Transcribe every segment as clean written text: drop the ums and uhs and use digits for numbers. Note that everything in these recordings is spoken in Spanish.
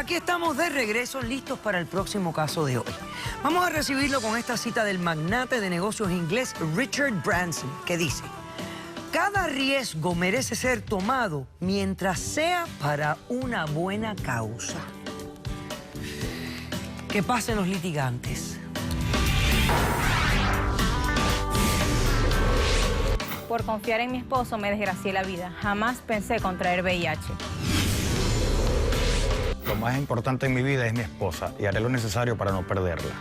aquí estamos de regreso, listos para el próximo caso de hoy. Vamos a recibirlo con esta cita del magnate de negocios inglés Richard Branson, que dice: cada riesgo merece ser tomado mientras sea para una buena causa. Que pasen los litigantes. Por confiar en mi esposo me desgracié la vida. Jamás pensé contraer VIH. Lo más importante en mi vida es mi esposa y haré lo necesario para no perderla.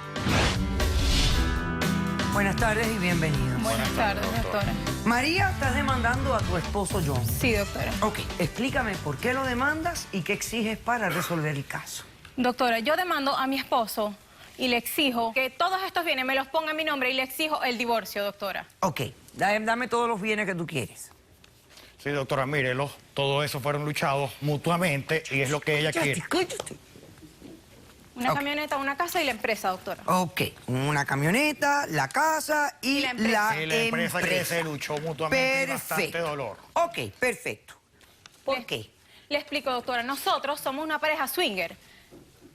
Buenas tardes y bienvenidos. Buenas tardes, doctora. María, estás demandando a tu esposo John. Sí, doctora. Ok, explícame por qué lo demandas y qué exiges para resolver el caso. Doctora, yo demando a mi esposo y le exijo que todos estos bienes me los ponga a mi nombre y le exijo el divorcio, doctora. Ok, dame todos los bienes que tú quieres. Sí, doctora, mírelo. Todo eso fueron luchados mutuamente y es lo que ella quiere. Cállate. Una camioneta, una casa y la empresa, doctora. Ok, una camioneta, la casa y la empresa. Y la empresa que se luchó mutuamente y bastante dolor. Ok, perfecto. ¿Por qué? Le explico, doctora. Nosotros somos una pareja swinger.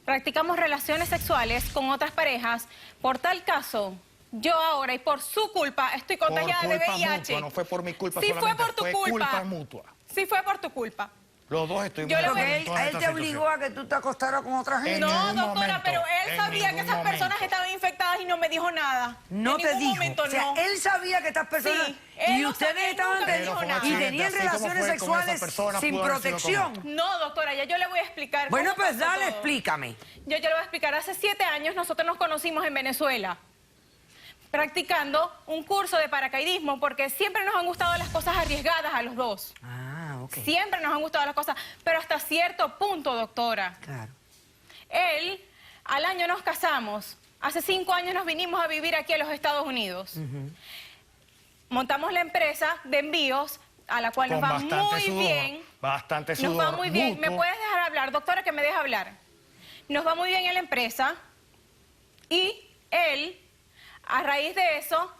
Practicamos relaciones sexuales con otras parejas. Por tal caso, yo ahora y por su culpa estoy contagiada de VIH. Mutua, no fue por mi culpa sí, solamente, fue por tu culpa. Culpa mutua. Sí fue por tu culpa. Los dos estuvimos Yo le voy- en toda Él esta te obligó situación. a que tú te acostaras con otra gente. En No, ningún doctora, momento, pero él en sabía que ningún esas personas momento. estaban infectadas y no me dijo nada. No En te ningún dijo. momento, O sea, no. él sabía que estas personas... Sí, él y no ustedes sabía, estaban nunca me dijo nada. y tenían Así como relaciones fue con esa sexuales persona, sin pudo haber sido protección. No, doctora, ya yo le voy a explicar. Bueno, cómo pues pasó dale, todo. explícame. Yo le voy a explicar. Hace 7 años nosotros nos conocimos en Venezuela, practicando un curso de paracaidismo, porque siempre nos han gustado las cosas arriesgadas a los dos. Ah, ok. Siempre nos han gustado las cosas, pero hasta cierto punto, doctora. Claro. Él, al año nos casamos. Hace 5 años nos vinimos a vivir aquí a los Estados Unidos. Montamos la empresa de envíos, a la cual nos Con va bastante muy sudor, bien. bastante sudor. Nos va muy bien. mutuo. ¿Me puedes dejar hablar, doctora, que me deje hablar? Nos va muy bien en la empresa y él, a raíz de eso,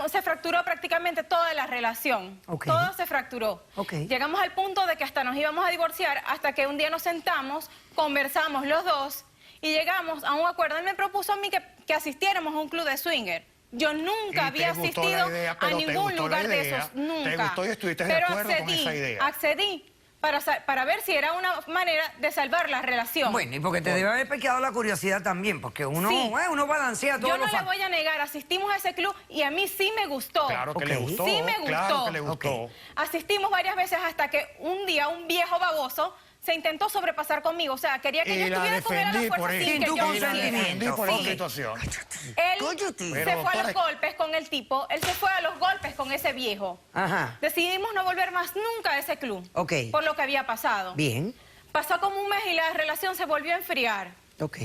se fracturó prácticamente toda la relación. Ok. Todo se fracturó. Ok. Llegamos al punto de que hasta nos íbamos a divorciar, hasta que un día nos sentamos, conversamos los dos y llegamos a un acuerdo. Él me propuso a mí que asistiéramos a un club de swinger. Yo Y nunca había te gustó asistido la idea, a pero te ningún gustó lugar la de idea, esos, nunca. te gustó y estuviste de Pero acuerdo con esa idea. accedí para ver si era una manera de salvar la relación. Bueno, y porque te debe haber quedado la curiosidad también, porque uno, Sí. uno balancea todo Yo lo no le voy a negar, asistimos a ese club y a mí sí me gustó. Claro que Ok. le gustó. Sí me gustó. Claro que le gustó. Ok. Asistimos varias veces hasta que un día un viejo baboso se intentó sobrepasar conmigo. O sea, quería que yo Y la estuviera con él a la defendí por fuerza eso. sin Sin que tu yo consentimiento. quisiera. Defendí por Sí. esa situación. Él Cállate. se Pero, fue a los doctora, golpes con el tipo, él se fue a los golpes con ese viejo. Ajá. Decidimos no volver más nunca a ese club. Ok. Por lo que había pasado. Bien. Pasó como un mes y la relación se volvió a enfriar. Ok.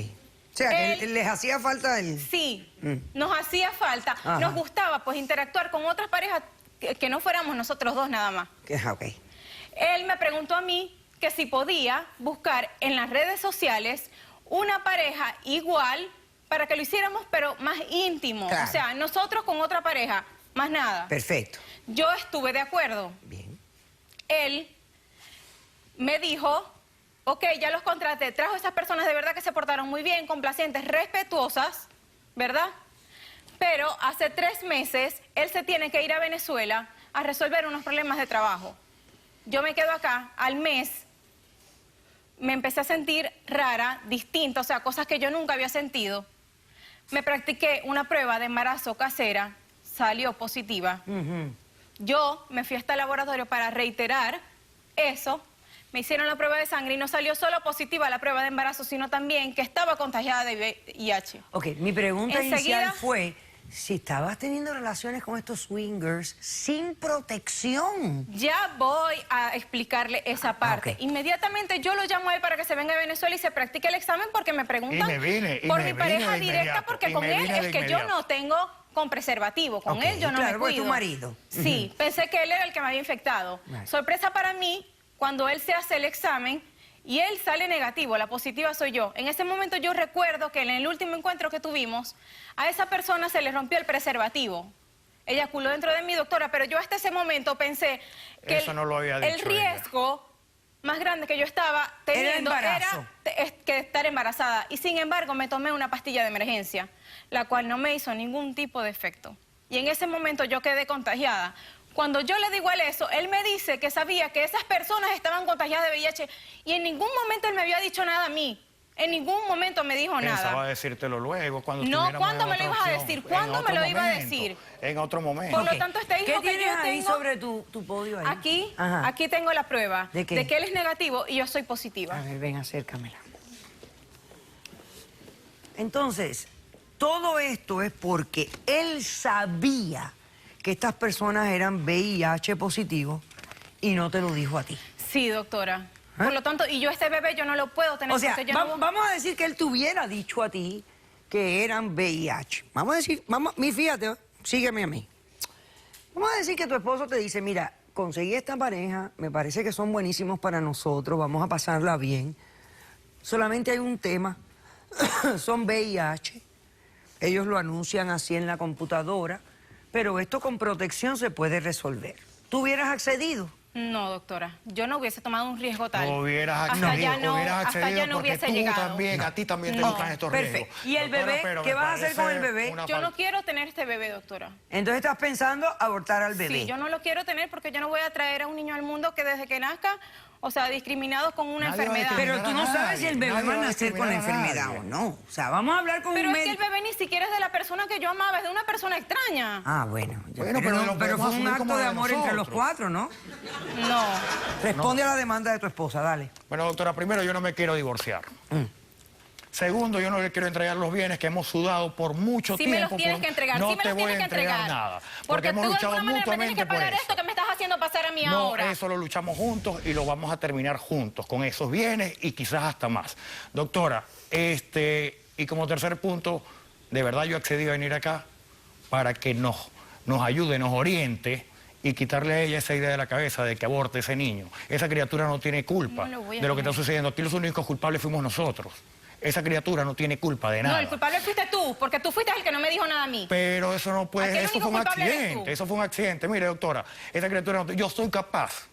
O sea, que Él- les hacía falta el... Sí, Mm. nos hacía falta. Ajá. Nos gustaba pues interactuar con otras parejas que no fuéramos nosotros dos nada más. Ok. Él me preguntó a mí que si podía buscar en las redes sociales una pareja igual para que lo hiciéramos pero más íntimo. Claro. O sea, nosotros con otra pareja, más nada. Perfecto. Yo estuve de acuerdo. Bien. Él me dijo, ok, ya los contraté, trajo a esas personas de verdad que se portaron muy bien, complacientes, respetuosas, ¿verdad? Pero hace 3 meses él se tiene que ir a Venezuela a resolver unos problemas de trabajo. Yo me quedo acá, al mes me empecé a sentir rara, distinta, o sea, cosas que yo nunca había sentido. Me practiqué una prueba de embarazo casera, salió positiva. Yo me fui hasta el laboratorio para reiterar eso. Me hicieron la prueba de sangre y no salió solo positiva la prueba de embarazo, sino también que estaba contagiada de VIH. Ok, mi pregunta Enseguida- inicial fue si estabas teniendo relaciones con estos swingers sin protección. Ya voy a explicarle esa parte. ok. Inmediatamente yo lo llamo a él para que se venga a Venezuela y se practique el examen porque me preguntan Y me vine por de mi pareja directa inmediato, porque y con me él vine es de que yo inmediato. no tengo con preservativo. Con Ok, él yo no claro, me porque es cuido. tu marido. Sí, pensé que él era el que me había infectado. Right. Sorpresa para mí, cuando él se hace el examen y él sale negativo, la positiva soy yo. En ese momento yo recuerdo que en el último encuentro que tuvimos, a esa persona se le rompió el preservativo. Eyaculó dentro de mi doctora, pero yo hasta ese momento pensé que Eso no lo había el dicho ella. riesgo más grande que yo estaba teniendo embarazo. que estar embarazada. Y sin embargo me tomé una pastilla de emergencia, la cual no me hizo ningún tipo de efecto. Y en ese momento yo quedé contagiada. Cuando yo le digo a él eso, él me dice que sabía que esas personas estaban contagiadas de VIH y en ningún momento él me había dicho nada a mí. En ningún momento me dijo nada. Pensaba decírtelo luego, cuando No, estuviéramos ¿cuándo en me lo otra ibas a opción. decir? ¿Cuándo En me lo otro iba a momento, decir? En otro momento. Por lo tanto, este hijo ¿Qué que tienes yo ahí tengo... sobre tu podio ahí? Aquí, Ajá. aquí tengo la prueba ¿De qué? que él es negativo y yo soy positiva. A ver, ven, acércamela. Entonces, todo esto es porque él sabía que estas personas eran VIH positivos y no te lo dijo a ti. Sí, doctora. Por lo tanto, y yo este bebé yo no lo puedo tener O sea, porque yo no... vamos a decir que él te hubiera dicho a ti que eran VIH. Vamos a decir, fíjate, sígueme a mí. Vamos a decir que tu esposo te dice, mira, conseguí esta pareja, me parece que son buenísimos para nosotros, vamos a pasarla bien. Solamente hay un tema, son VIH. Ellos lo anuncian así en la computadora, pero esto con protección se puede resolver. ¿Tú hubieras accedido? No, doctora, yo no hubiese tomado un riesgo tal. No hubieras Hasta accedido, allá no, hubieras hasta accedido allá no porque hubiese tú llegado. también, a ti también te No, buscan estos perfecto. riesgos. ¿Y el Doctora, bebé? pero ¿Qué me vas a hacer con el parece bebé? una Yo no falta. quiero tener este bebé, doctora. Entonces estás pensando abortar al bebé. Sí, yo no lo quiero tener porque yo no voy a traer a un niño al mundo que desde que nazca, o sea, discriminado con una Nadie va a enfermedad. Pero tú no sabes si el bebé Nadie va a va a nacer con la discriminar a enfermedad nadie. o no. O sea, vamos a hablar con Pero un es que el médico. bebé ni siquiera es de la persona que yo amaba, es de una persona extraña. Ah, bueno. Bueno, pero lo pero fue podemos un asumir acto como de de amor entre los nosotros. cuatro, ¿no? No. Responde a la demanda de tu esposa, dale. Bueno, doctora, primero yo no me quiero divorciar. Segundo, yo no le quiero entregar los bienes que hemos sudado por mucho Sí tiempo. me los tienes que entregar, No sí me te los voy a tienes que entregar entregar. nada. Porque Porque hemos tú de luchado alguna manera me tienes mutuamente que por pagar eso. esto que me estás haciendo pasar a mí No, ahora. eso lo luchamos juntos y lo vamos a terminar juntos, con esos bienes y quizás hasta más. Doctora, y como tercer punto, de verdad yo accedí a venir acá para que nos ayude, nos oriente y quitarle a ella esa idea de la cabeza de que aborte ese niño. Esa criatura no tiene culpa No lo voy a de lo que tener. está sucediendo. Aquí los únicos culpables fuimos nosotros. Esa criatura no tiene culpa de nada. No, el culpable fuiste tú, porque tú fuiste el que no me dijo nada a mí. Pero eso no Aquí puede, el eso fue único un culpable eres accidente, tú. eso fue un accidente. Mire, doctora, esa criatura, yo soy capaz,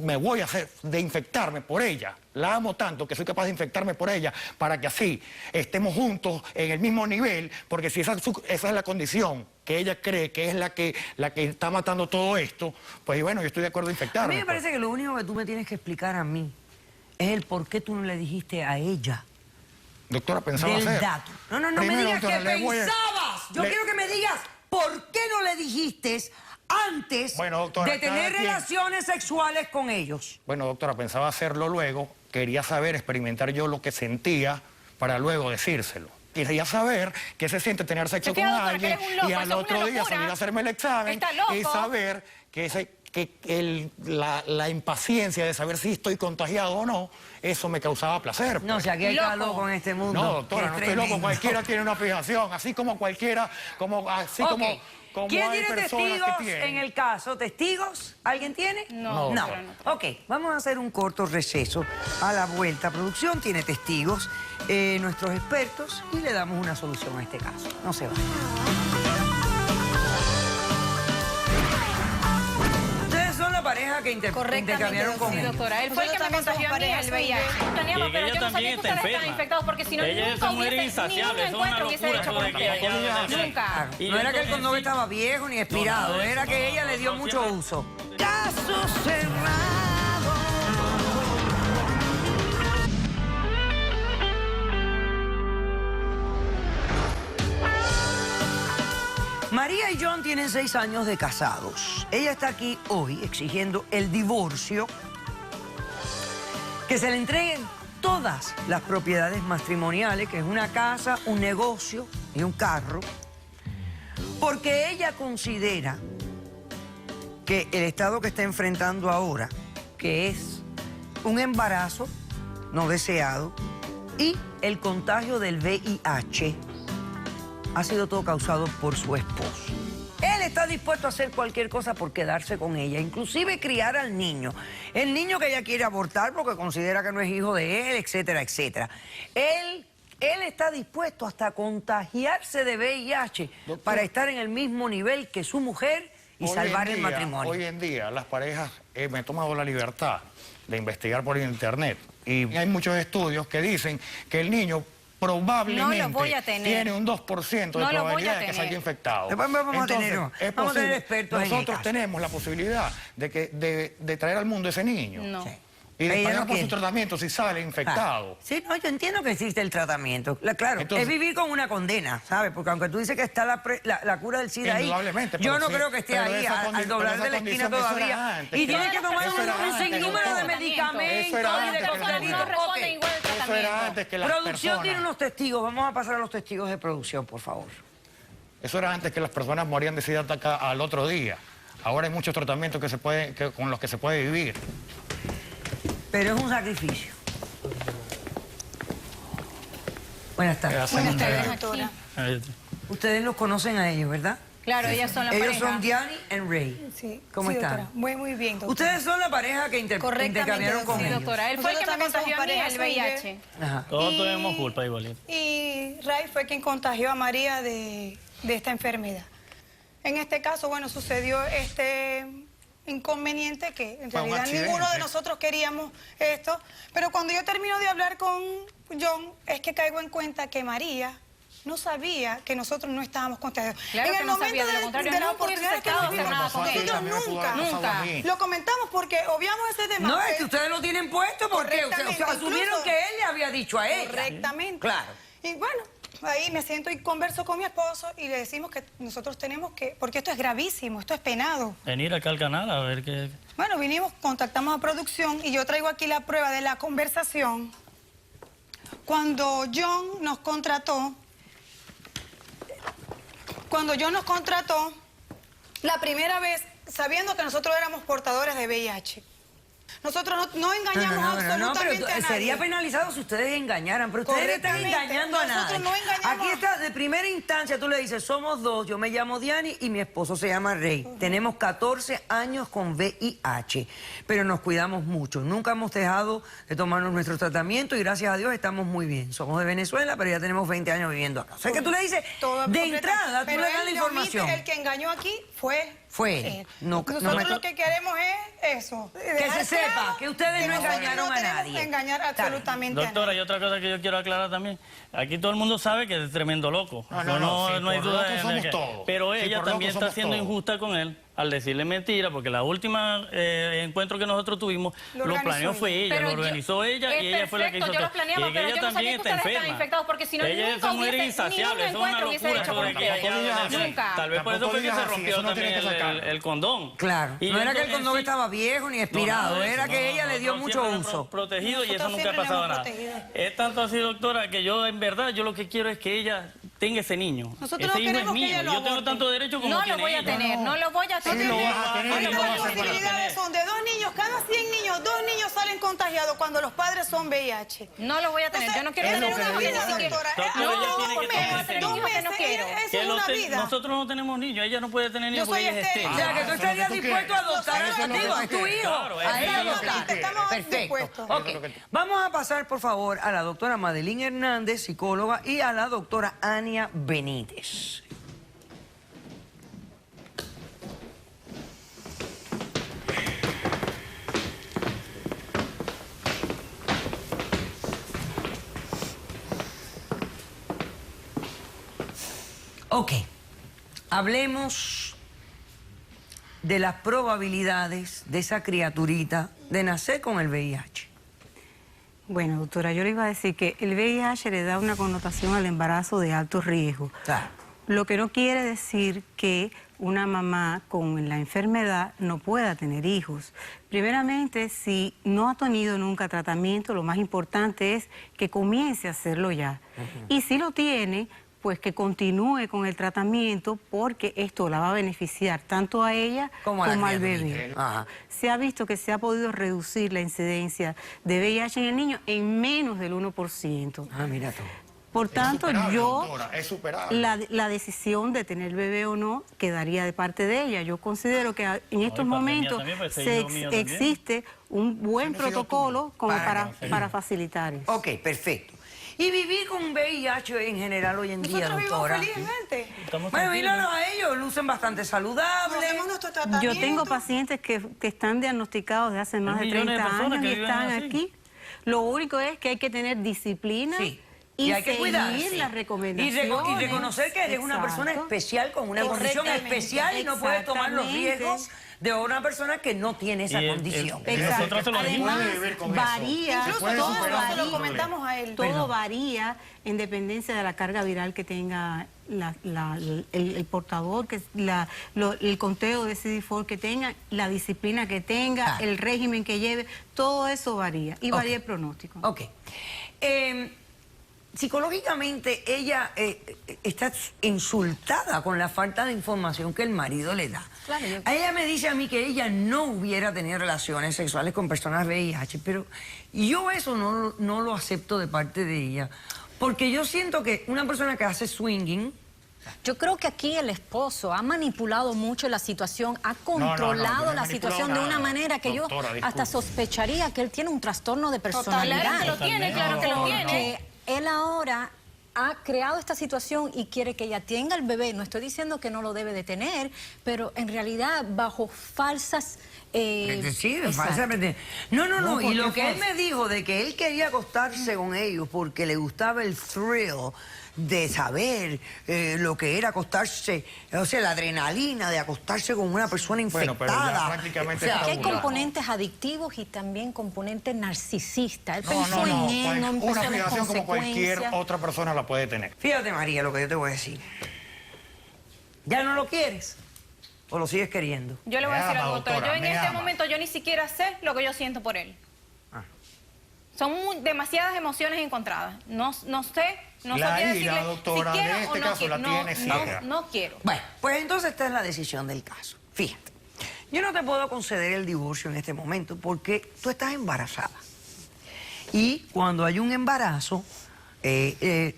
me voy a hacer, de infectarme por ella. La amo tanto que soy capaz de infectarme por ella para que así estemos juntos en el mismo nivel, porque si esa es la condición que ella cree que es la que está matando todo esto, pues bueno, yo estoy de acuerdo en A infectarme. mí me parece que lo único que tú me tienes que explicar a mí es el por qué tú no le dijiste a ella Doctora, pensaba del hacer. dato. No me Primero, digas doctora, que le voy a- pensabas. Yo le- quiero que me digas por qué no le dijiste antes Bueno, doctora, de tener cada quien- relaciones sexuales con ellos. Bueno, doctora, pensaba hacerlo luego, quería saber, experimentar yo lo que sentía para luego decírselo. Quería saber qué se siente tener sexo Yo con quiero, doctora, alguien que eres un loco, y eso al es una otro día locura. salir a hacerme el examen Está loco. y saber la impaciencia de saber si estoy contagiado o no, eso me causaba placer. No, pues. si aquí hay Loco. cada loco en este mundo. No, doctora, que no es estoy loco, tremendo. cualquiera tiene una fijación, así como cualquiera, Ok. como ¿Quién hay tiene personas testigos que tienen. en el caso? ¿Testigos? ¿Alguien tiene? No, No. doctora, no. Ok, vamos a hacer un corto receso. A la vuelta, producción tiene testigos, nuestros expertos, y le damos una solución a este caso. No se vayan. Ustedes son la pareja que intercambiaron con Sí, él. doctora, él fue el que me contagió a mí el VIH. Teníamos, Y pero ella yo no sabía también que está ustedes estaban enferma. infectados, porque si no, Ella es nunca una mujer hubiese, insaciable, ni un eso es una encuentro hubiese locura hecho todo con lo que ella ustedes. hace. Nunca. Claro, Y no era que el entonces condón sí. estaba viejo ni expirado, No, era que ella le dio no, mucho siempre- uso. Caso cerrado. María y John tienen 6 años de casados. Ella está aquí hoy exigiendo el divorcio, que se le entreguen todas las propiedades matrimoniales, que es una casa, un negocio y un carro, porque ella considera que el estado que está enfrentando ahora, que es un embarazo no deseado y el contagio del VIH, ha sido todo causado por su esposo. Él está dispuesto a hacer cualquier cosa por quedarse con ella, inclusive criar al niño. El niño que ella quiere abortar porque considera que no es hijo de él, etcétera, etcétera. Él está dispuesto hasta a contagiarse de VIH para estar en el mismo nivel que su mujer y salvar el matrimonio. Hoy en día las parejas, me he tomado la libertad de investigar por internet y hay muchos estudios que dicen que el niño probablemente tiene un 2% de probabilidad de que se haya infectado. Después vamos a tener expertos en nosotros tenemos la posibilidad de traer al mundo ese niño. No. Sí. Y de pagar por su tratamiento si sale infectado. Sí, no, yo entiendo que existe el tratamiento. Claro, entonces, es vivir con una condena, ¿sabes? Porque aunque tú dices que está la cura del SIDA ahí, yo no creo que esté ahí al doblar de la esquina todavía. Y tienes que tomar un sinnúmero de medicamentos y de coctelitos. Eso era antes que las Producción tiene unos testigos. Vamos a pasar a los testigos de producción, por favor. Eso era antes que las personas morían de SIDA al otro día. Ahora hay muchos tratamientos con los que se puede vivir. Pero es un sacrificio. Buenas tardes. Buenas tardes, doctora. Ustedes los conocen a ellos, ¿verdad? Claro, ellas son la pareja. Ellos son Diani y Ray. Sí. ¿Cómo están? Doctora. Muy bien, doctora. Ustedes son la pareja que intercambiaron con Sí, ellos. doctora. Él fue el que me Nosotros contagió a mí también el VIH. Ajá. Todos tenemos culpa igualito. Y Ray fue quien contagió a María de esta enfermedad. En este caso, bueno, sucedió este inconveniente que en Fue un realidad accidente. ninguno de nosotros queríamos esto. Pero cuando yo termino de hablar con John, es que caigo en cuenta que María no sabía que nosotros no estábamos contagiados. Claro en que el no momento sabía, de lo contrario, de las nunca hubiese oportunidades que aceptado nos hacer dimos, nada con nosotros ella. nunca lo comentamos porque obviamos ese tema. No, es que ustedes lo tienen puesto porque Correctamente, asumieron incluso- que él le había dicho a ella. Correctamente. Claro. Y bueno, ahí me siento y converso con mi esposo y le decimos que nosotros tenemos que, porque esto es gravísimo, esto es penado. Venir acá al canal a ver qué... Bueno, vinimos, contactamos a producción y yo traigo aquí la prueba de la conversación. Cuando John nos contrató, la primera vez, sabiendo que nosotros éramos portadores de VIH. Nosotros no engañamos absolutamente pero a nadie. sería penalizado si ustedes engañaran, pero ustedes no están Correctamente. engañando a nadie. Nosotros no engañamos. Aquí está, de primera instancia tú le dices, somos dos, yo me llamo Diani y mi esposo se llama Ray. Tenemos 14 años con VIH, pero nos cuidamos mucho. Nunca hemos dejado de tomarnos nuestro tratamiento y gracias a Dios estamos muy bien. Somos de Venezuela, pero ya tenemos 20 años viviendo acá. O sea que tú le dices, Todo de completo. entrada, tú Pero le das él la le omite, información. el que engañó aquí fue él. Nosotros lo que queremos es eso. Que se sepa que ustedes no engañaron a nadie. No engañar absolutamente Doctora, a y nadie. otra cosa que yo quiero aclarar también. Aquí todo el mundo sabe que es tremendo loco. No, Eso sí, no hay por duda locos de somos que... todos. Pero Sí, ella por también locos está somos siendo todos. injusta con él al decirle mentira, porque la última encuentro que nosotros tuvimos, Lo lo organizó planeó ella. fue ella, Pero lo organizó ella y ella fue la que hizo perfecto, yo todo. lo planeaba, Y pero ella yo no sabía también que está ustedes estaban enferma. infectados, porque si no, Ella es nunca esa mujer hubiese- insaciable, ningún eso es una encuentro hubiese locura hecho con porque ustedes. ella... Nunca. Tal vez por eso fue que se Tampoco rompió digas así, eso no también tiene que sacarlo. el condón. Claro, Y no era que el entonces, condón sí, estaba viejo ni expirado, era que ella le dio mucho uso. Protegido y eso Nosotros nunca ha siempre pasado le hemos nada. protegido. Es tanto así, doctora, que yo en verdad, yo lo que quiero es que ella tenga ese niño. Nosotros Ese no hijo es queremos que mío. ella lo Yo tengo aborte. tanto derecho como No lo tiene voy a ella. tener, no lo voy a Sí, tener. lo vas a tener y Ahorita lo vas las a hacer para posibilidades son de 2 niños, cada 100 niños, 2 niños salen contagiados cuando los padres son VIH. No lo voy a tener, yo no quiero es tener lo que una le digo vida a ni siquiera. doctora. Doctora, No, ella tiene que ¿cómo me vas a hacer tener niños que no quiero? Eso Que es una vida. nosotros no tenemos niños, ella no puede tener Yo niños porque soy ella es estéril. O estéril. sea, que tú estarías dispuesto a adoptar Eso a es lo que digo, tú a tu quieres. hijo. Claro, A eso es ella lo que tú adoptar. estamos Perfecto. dispuestos. Ok, vamos a pasar, por favor, a la doctora Madeline Hernández, psicóloga, y a la doctora Ania Benítez. Ok, hablemos de las probabilidades de esa criaturita de nacer con el VIH. Bueno, doctora, yo le iba a decir que el VIH le da una connotación al embarazo de alto riesgo. Claro. Lo que no quiere decir que una mamá con la enfermedad no pueda tener hijos. Primeramente, si no ha tenido nunca tratamiento, lo más importante es que comience a hacerlo ya. Y si lo tiene, pues que continúe con el tratamiento porque esto la va a beneficiar tanto a ella Como como, a la al criaturita. bebé. Ajá. Se ha visto que se ha podido reducir la incidencia de VIH en el niño en menos del 1%. Ah, mira tú. Por tanto, superable, yo, doctora, es superable. la decisión de tener bebé o no quedaría de parte de ella. Yo considero que en estos y para momentos mí también, pues, ese se hijo mío también. existe un buen Sí, no, sí, protocolo como Para para facilitar eso. Ok, perfecto. Y vivir con VIH en general hoy en día, Nosotros vivimos doctora. felizmente. Estamos Bueno, tranquilos. míralo a ellos, lucen bastante saludables. Hacemos nuestro tratamiento. Yo tengo pacientes que están diagnosticados de hace más de millones de 30 personas años que y viven están así. aquí. Lo único es que hay que tener disciplina Sí. y hay que seguir cuidarse. las Y recomendaciones. reconocer que eres una persona Exacto. especial con una condición Correctamente. especial y no puedes tomar los Exactamente. riesgos de una persona que no tiene esa Y condición. nosotros se lo dijimos. Además, puede vivir con eso. varía, Se Incluso puede todo superar se lo varía, comentamos a él. todo varía en dependencia de la carga viral que tenga el portador, el conteo de CD4 que tenga, la disciplina que tenga, el régimen que lleve, todo eso varía y varía el pronóstico. Ok. Psicológicamente ella está insultada con la falta de información que el marido le da. Claro, Ella me dice a mí que ella no hubiera tenido relaciones sexuales con personas VIH, pero yo eso no lo acepto de parte de ella, porque yo siento que una persona que hace swinging... Yo creo que aquí el esposo ha manipulado mucho la situación, ha controlado no he la manipulado situación de nada. una manera que Doctora, yo hasta disculpe. sospecharía que él tiene un trastorno de Claro personalidad. que lo tiene, claro que lo tiene. Porque él ahora ha creado esta situación y quiere que ella tenga el bebé. No estoy diciendo que no lo debe de tener, pero en realidad bajo falsas... Sí, exacto. falsamente. No. Y ¿por lo qué que él falso? me dijo de que él quería acostarse con ellos porque le gustaba el thrill de saber lo que era acostarse, o sea, la adrenalina de acostarse con una persona Bueno, pero ya infectada. prácticamente O sea, está Que hay burlado. componentes adictivos y también componentes narcisistas. Él No, pensó en él, pues, no empezó una en las fijación como cualquier consecuencias. otra persona la puede tener. Fíjate, María, lo que yo te voy a decir. ¿Ya no lo quieres? ¿O lo sigues queriendo? Yo le voy a decir Me algo, ama, doctora. Yo doctora, en me este ama. momento yo ni siquiera sé lo que yo siento por él. Ah. Son demasiadas emociones encontradas. No sé, no La sabría ira, decirle doctora, si quiero de este o no caso quiero. la tiene ciega. No quiero. Bueno, pues entonces esta es la decisión del caso. Fíjate, yo no te puedo conceder el divorcio en este momento porque tú estás embarazada. Y cuando hay un embarazo,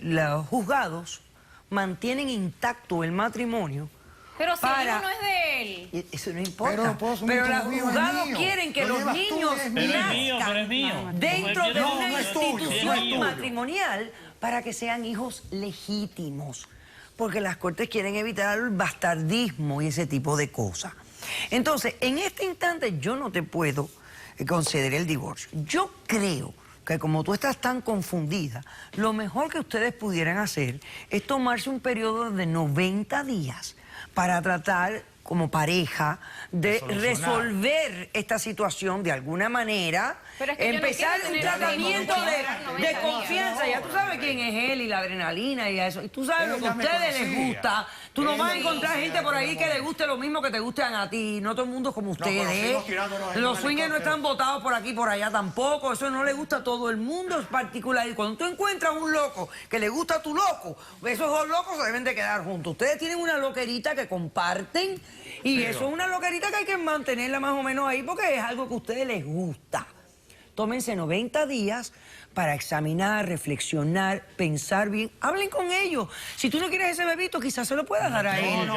los juzgados mantienen intacto el matrimonio. Pero si el Para- hijo no es de él. Y eso no importa. Pero no puedo asumir Pero que los lo mío es juzgados mío. quieren que Lo los llevas tú, niños es mío. Pero es mío, nazcan pero es mío. dentro de No, una no es tuyo, institución no es tuyo. matrimonial para que sean hijos legítimos. Porque las cortes quieren evitar el bastardismo y ese tipo de cosas. Entonces, en este instante yo no te puedo conceder el divorcio. Yo creo que como tú estás tan confundida, lo mejor que ustedes pudieran hacer es tomarse un periodo de 90 días para tratar como pareja de solucionar. resolver esta situación de alguna manera, Pero es que yo no empezar quiero un tener tratamiento hijos, de 90 días. confianza. Ya tú sabes quién es él y la adrenalina y eso. Y tú sabes lo que a Ella me ustedes les conocía. gusta. Tú no Ella vas a me encontrar conocía, gente por ahí mi que amor. le guste lo mismo que te gustan a ti. No todo el mundo es como pero ustedes. seguimos tirándonos en Los un swingers no helicóptero. están votados por aquí y por allá tampoco. Eso no le gusta a todo el mundo, es particular. Y cuando tú encuentras un loco que le gusta a tu loco, esos dos locos se deben de quedar juntos. Ustedes tienen una loquerita que comparten y eso es una loquerita que hay que mantenerla más o menos ahí porque es algo que a ustedes les gusta. Tómense 90 días para examinar, reflexionar, pensar bien. Hablen con ellos. Si tú no quieres ese bebito, quizás se lo puedas dar a él.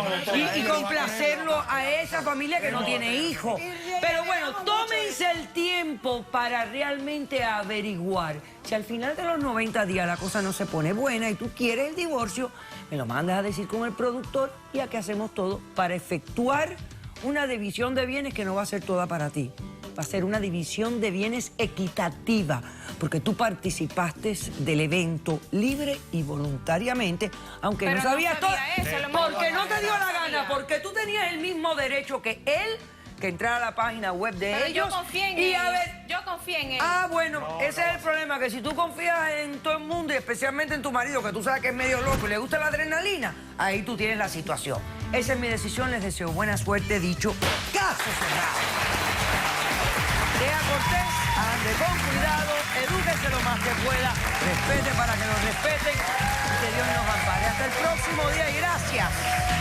Y complacerlo a esa familia que no tiene hijos. Pero bueno, tómense el tiempo para realmente averiguar. Si al final de los 90 días la cosa no se pone buena y tú quieres el divorcio, me lo mandas a decir con el productor y aquí hacemos todo para efectuar una división de bienes que no va a ser toda para ti. Va a ser una división de bienes equitativa, porque tú participaste del evento libre y voluntariamente, aunque Pero no no sabías todo. sabía eso, a lo mejor Porque no te dio la no sabía. gana, porque tú tenías el mismo derecho que él, que entrar a la página web de Pero ellos. yo confié en y él. a ver, Yo confié en él. ah, bueno, ese es el problema, que si tú confías en todo el mundo y especialmente en tu marido, que tú sabes que es medio loco y le gusta la adrenalina, ahí tú tienes la situación. Esa es mi decisión, les deseo buena suerte, dicho caso cerrado. Sea cortés, ande con cuidado, edúquese lo más que pueda, respete para que lo respeten y que Dios nos ampare. Hasta el próximo día y gracias.